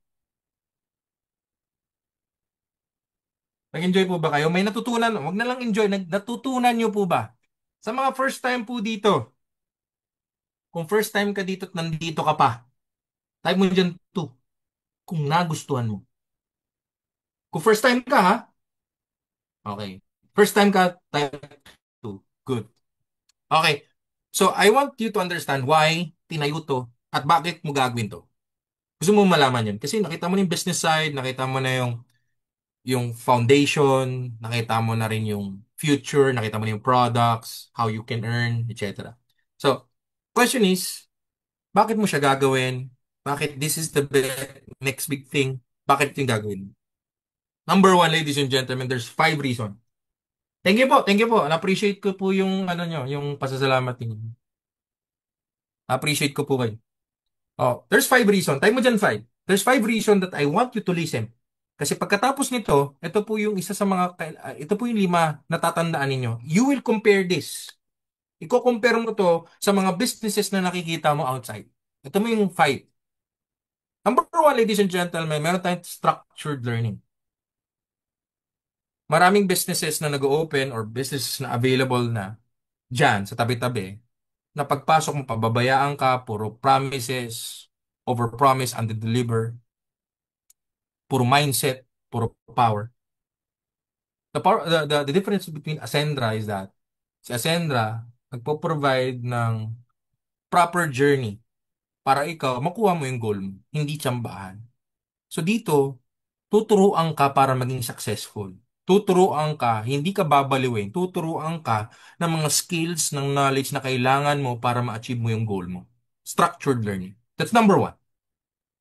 Nag-enjoy po ba kayo? May natutunan? Wag na lang enjoy. Natutunan nyo po ba? Sa mga first time po dito, kung first time ka dito at nandito ka pa, type mo dyan 2 kung nagustuhan mo. Kung first time ka ha, okay. First time ka, type 2. Good. Okay. So, I want you to understand why tinayo to at bakit mo gagawin to. Gusto mo malaman yun? Kasi nakita mo na yung business side, nakita mo na yung foundation, nakita mo na rin yung future, nakita mo na yung products, how you can earn, etc. So, question is, bakit mo siya gagawin? Bakit this is the next big thing? Bakit yung gagawin? Number one, ladies and gentlemen, there's 5 reasons. Thank you po, thank you po. Na-appreciate ko po yung ano nyo, yung pasasalamat niyo. Appreciate ko po kayo. Oh, there's 5 reasons. Tayo mo dyan 5. There's 5 reasons that I want you to listen. Kasi pagkatapos nito, ito po yung isa sa mga, ito po yung 5 na tatandaan ninyo. You will compare this. Iko-compare mo to sa mga businesses na nakikita mo outside. Ito mo yung 5. Number one, ladies and gentlemen, meron tayong structured learning. Maraming businesses na nag-open or businesses na available na dyan sa tabi-tabi na pagpasok mo, pababayaan ka, puro promises, overpromise, under-deliver, puro mindset, puro power. The difference between Ascendra is that si Ascendra nagpo-provide ng proper journey para ikaw makuha mo yung goal mo, hindi tsambahan. So dito, tuturuan ka para maging successful. Tuturuan ka, hindi ka babaliwin. Tuturuan ka ng mga skills, ng knowledge na kailangan mo para ma-achieve mo yung goal mo. Structured learning. That's number one.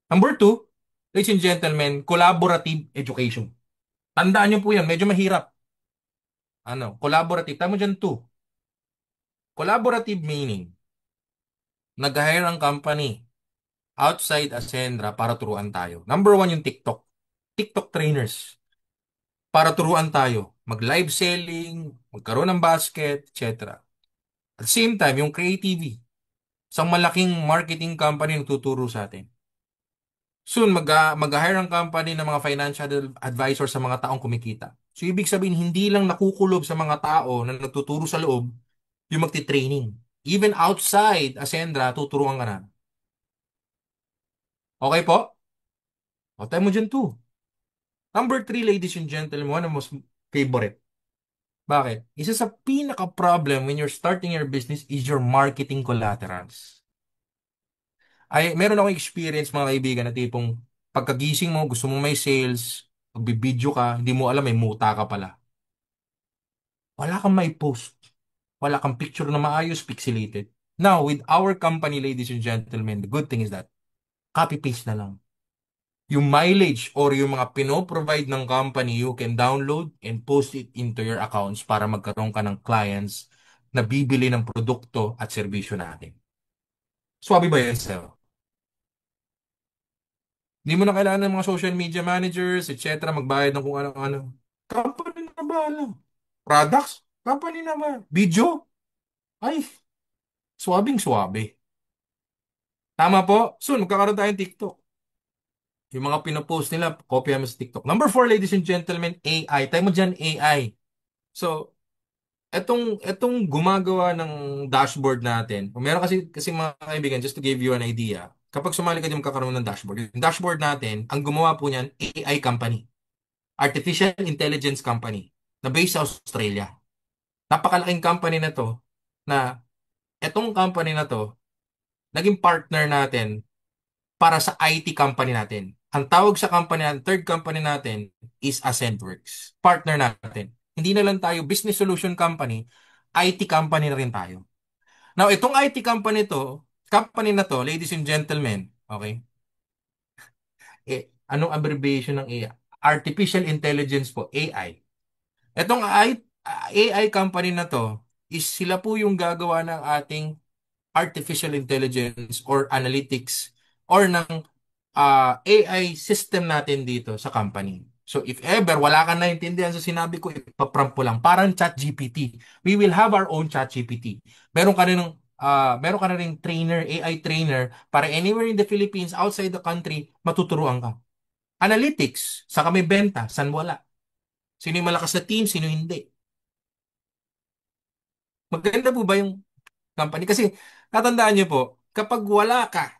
Number two, ladies and gentlemen, collaborative education. Tandaan niyo po yan, medyo mahirap. Collaborative. Tama dyan, two. Collaborative meaning, nag-hire ang company outside Ascendra para turuan tayo. Number one yung TikTok. TikTok trainers. Para turuan tayo. Mag-live selling, magkaroon ng basket, etc. At the same time, yung KTV. Isang malaking marketing company na tuturo sa atin. Soon, mag-hire ang company ng mga financial advisor sa mga taong kumikita. So, ibig sabihin, hindi lang nakukulob sa mga tao na nagtuturo sa loob yung magti-training. Even outside Ascendra, tuturuan ka na. Okay po? O, tayo mo dyan too. Number 3, ladies and gentlemen, one of most favorite. Bakit? Isa sa pinaka-problem when you're starting your business is your marketing collaterals. Meron akong experience mga kaibigan na tipong pagkagising mo, gusto mo may sales, magbibideo ka, hindi mo alam may muta ka pala. Wala kang may post. Wala kang picture na maayos, pixelated. Now, with our company, ladies and gentlemen, the good thing is that copy-paste na lang. Yung mileage or yung mga pino-provide ng company, you can download and post it into your accounts para magkaroon ka ng clients na bibili ng produkto at serbisyo natin. Swabe ba yan sa'yo? Hindi mo na kailangan ng mga social media managers, etc. Magbayad ng kung ano-ano. Company na bahala. Products? Company na ba? Video? Ay, swabing swabe. Tama po. Soon, magkakaroon tayong TikTok. Yung mga pinopost nila, kopya mo sa TikTok. Number 4, ladies and gentlemen, AI. Tayo mo dyan, AI. So, etong gumagawa ng dashboard natin, o meron kasi mga kaibigan, just to give you an idea, kapag sumali ka din magkakaroon ng dashboard, yung dashboard natin, ang gumawa po niyan, AI company, Artificial Intelligence Company, na based sa Australia. Napakalaking company na to, na etong company na to, naging partner natin para sa IT company natin. Ang tawag sa company natin, third company natin, is Ascentworks. Partner natin. Hindi na lang tayo business solution company, IT company na rin tayo. Now, itong IT company na to, ladies and gentlemen, okay? Anong abbreviation ng AI? Artificial Intelligence po, AI. Itong AI company na to, is sila po yung gagawa ng ating artificial intelligence or analytics or ng AI system natin dito sa company. So if ever wala kang naintindihan sa sinabi ko, ipaprompt ko lang. Parang ChatGPT. We will have our own ChatGPT. Meron ka na ring trainer, AI trainer para anywhere in the Philippines, outside the country, matuturuan ka. Analytics, sa kami benta, san wala. Sino yung malakas na team, sino hindi. Maganda po ba yung company? Kasi tatandaan niyo po, kapag wala ka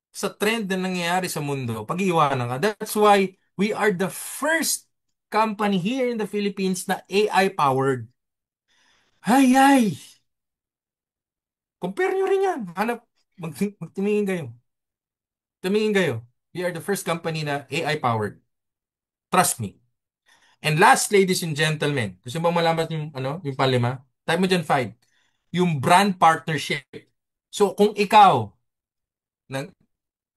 sa trend na nangyayari sa mundo, pag-iwanan ka. That's why we are the first company here in the Philippines na AI-powered. Hay, hay! Compare nyo rin yan. Magtumingin kayo. Tumingin kayo. We are the first company na AI-powered. Trust me. And last, ladies and gentlemen, gusto mo malaman yung palima? Type mo dyan 5. Yung brand partnership. So, kung ikaw,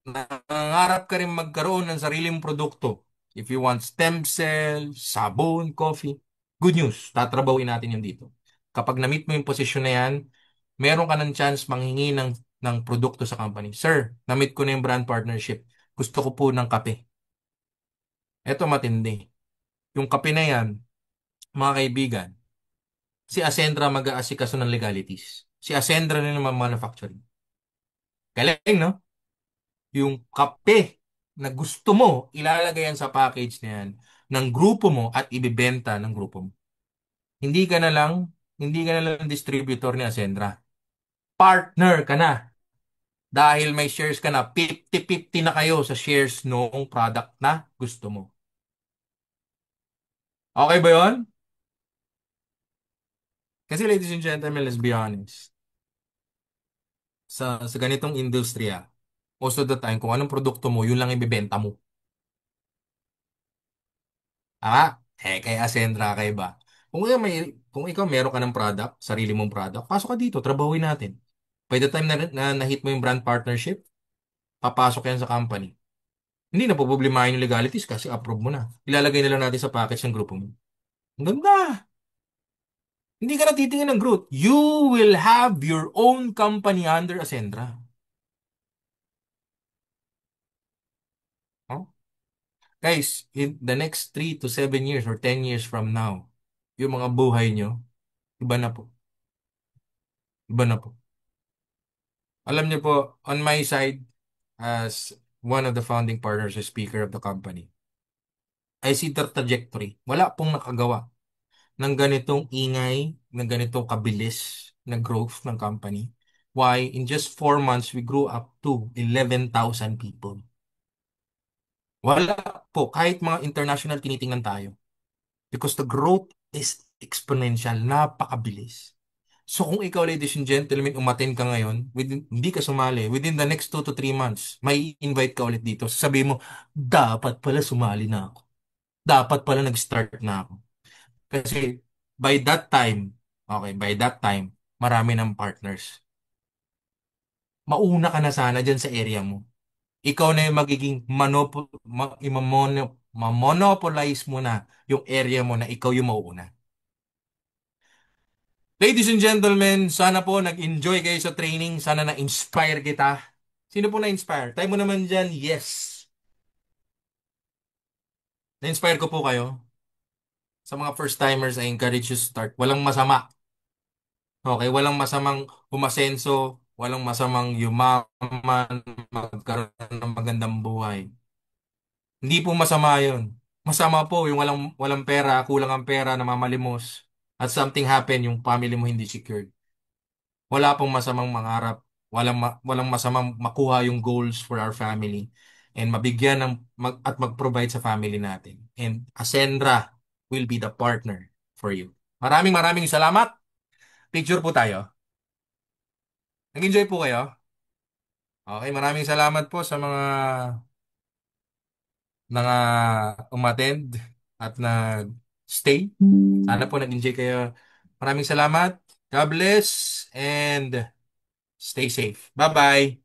nangangarap ka rin magkaroon ng sariling produkto. If you want stem cell, sabon, coffee, good news, tatrabawin natin yun dito. Kapag na-meet mo yung posisyon na yan, meron ka ng chance manghingi ng produkto sa company. Sir, na-meet ko na yung brand partnership. Gusto ko po ng kape. Eto matindi. Yung kape na yan, mga kaibigan, si Ascendra mag-aasikaso ng legalities. Si Ascendra na naman manufacturing. Galing, no? Yung kape na gusto mo, ilalagay yan sa package na yan ng grupo mo at ibibenta ng grupo mo. Hindi ka na lang, hindi ka na lang distributor ni Ascendra. Partner ka na dahil may shares ka na. 50-50 na kayo sa shares noong product na gusto mo. Okay ba yon? Kasi ladies and gentlemen, let's be honest. Sa ganitong industriya, most of the time, kung anong produkto mo, yun lang ibibenta mo. Ah, kay Ascendra kay ba? Kung ikaw meron ka ng product, sarili mong product, pasok ka dito, trabahuin natin. By the time na hit mo yung brand partnership, papasok yan sa company. Hindi na poproblemahin yung legalities kasi approve mo na. Ilalagay na lang natin sa package ng grupo mo. Ang ganda. Hindi ka na titingin ng growth. You will have your own company under Ascendra. Oh? Guys, in the next 3 to 7 years or 10 years from now, yung mga buhay nyo, iba na po. Iba na po. Alam niyo po, on my side, as one of the founding partners or speaker of the company, I see the trajectory. Wala pong nakagawa ng ganitong ingay, ng ganitong kabilis na growth ng company. Why? In just 4 months, we grew up to 11,000 people. Wala po, kahit mga international tinitingnan tayo. Because the growth is exponential, napakabilis. So kung ikaw, ladies and gentlemen, umaten ka ngayon, hindi ka sumali, within the next 2 to 3 months, may invite ka ulit dito. Sabi mo, dapat pala sumali na ako. Dapat pala nag-start na ako. Kasi by that time, okay, by that time, marami ng partners. Mauna ka na sana dyan sa area mo. Ikaw na yung magiging mamonopolize mo na yung area mo na ikaw yung mauuna. Ladies and gentlemen, sana po nag-enjoy kayo sa training. Sana na-inspire kita. Sino po na-inspire? Tayo mo naman dyan, yes. Na-inspire ko po kayo. Sa mga first-timers, I encourage you to start. Walang masama. Okay, walang masamang umasenso. Walang masamang yumaman, magkaroon ng magandang buhay. Hindi po masama yun. Masama po yung walang pera, kulang ang pera, namamalimos. At something happen, yung family mo hindi secured. Wala pong masamang mangarap. Walang masamang makuha yung goals for our family. And mabigyan at mag-provide sa family natin. And Ascendra will be the partner for you. Maraming maraming salamat. Picture po tayo. Nag-enjoy po kayo? Okay, maraming salamat po sa mga umattend at nag-stay. Sana po nag-enjoy kayo. Maraming salamat. God bless and stay safe. Bye-bye.